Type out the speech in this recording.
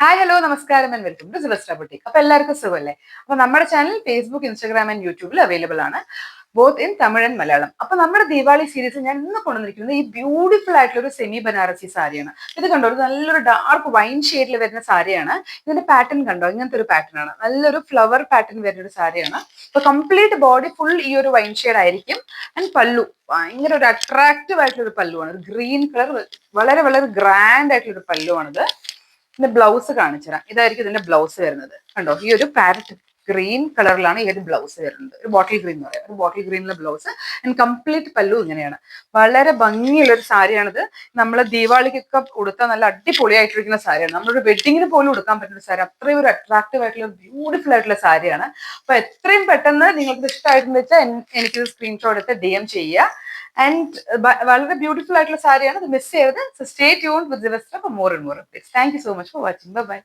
Hi hello നമസ്കാരം and welcome to സിലസ്ട്ര boutique. അപ്പൊ എല്ലാവർക്കും സുഖമല്ലേ? അപ്പൊ നമ്മുടെ ചാനൽ ഫേസ്ബുക്ക്, ഇൻസ്റ്റാഗ്രാം ആൻഡ് യൂട്യൂബിൽ അവൈലബിൾ ആണ്, both in Tamil and Malayalam. അപ്പൊ നമ്മുടെ ദീപാവലി സീരീസ് ഞാൻ ഇന്ന് കൊണ്ടുവന്നിരിക്കുന്നത് ഈ ബ്യൂട്ടിഫുൾ ആയിട്ടുള്ള ഒരു സെമി ബനാറസി സാരിയാണ്. ഇത് കണ്ടോ, ഒരു നല്ലൊരു ഡാർക്ക് വൈൻ ഷെയ്ഡിൽ വരുന്ന സാരിയാണ്. ഇതിന്റെ പാറ്റേൺ കണ്ടോ, ഇങ്ങനത്തെ ഒരു പാറ്റേൺ ആണ്, നല്ലൊരു ഫ്ലവർ പാറ്റേൺ വരുന്ന ഒരു സാരിയാണ്. അപ്പൊ കംപ്ലീറ്റ് ബോഡി ഫുൾ ഈ ഒരു വൈൻ ഷെയ്ഡ് ആയിരിക്കും. ആൻഡ് പല്ലു ഭയങ്കര ഒരു അട്രാക്റ്റീവ് ആയിട്ടുള്ള ഒരു പല്ലുവാണ്, ഒരു ഗ്രീൻ കളർ, വളരെ വളരെ ഗ്രാൻഡ് ആയിട്ടുള്ള ഒരു പല്ലുവാണിത്. ഇതിന്റെ ബ്ലൗസ് കാണിച്ചു തരാം. ഇതായിരിക്കും ഇതിന്റെ ബ്ലൗസ് വരുന്നത്. കണ്ടോ, ഈ ഒരു പാരറ്റ് ഗ്രീൻ കളറിലാണ് ഈ ഒരു ബ്ലൗസ് വരുന്നത്. ഒരു ബോട്ടിൽ ഗ്രീൻ എന്ന് പറയാം, ഒരു ബോട്ടിൽ ഗ്രീനിലെ ബ്ലൗസ് ആൻഡ് കംപ്ലീറ്റ് പല്ലു ഇങ്ങനെയാണ്. വളരെ ഭംഗിയുള്ള ഒരു സാരിയാണിത്. നമ്മൾ ദീപാവലിക്കൊക്കെ ഉടുത്താൽ നല്ല അടിപൊളിയായിട്ടിരിക്കുന്ന സാരിയാണ്. നമ്മളൊരു വെഡിങ്ങിന് പോലും ഉടുക്കാൻ പറ്റുന്ന സാരി. അത്രയും ഒരു അട്രാക്റ്റീവ് ആയിട്ടുള്ള ബ്യൂട്ടിഫുൾ ആയിട്ടുള്ള സാരിയാണ്. അപ്പൊ എത്രയും പെട്ടെന്ന് നിങ്ങൾക്ക് ഇഷ്ടമായിട്ടെന്ന് വെച്ചാൽ എനിക്ക് സ്ക്രീൻഷോട്ട് എടുത്ത് DM ചെയ്യുക. ആൻഡ് വളരെ ബ്യൂട്ടിഫുൾ ആയിട്ടുള്ള സാരിയാണ്, ഇത് മിസ് ചെയ്യരുത്. So stay tuned with Celestra for more and more updates. Thank you so much for watching. Bye by.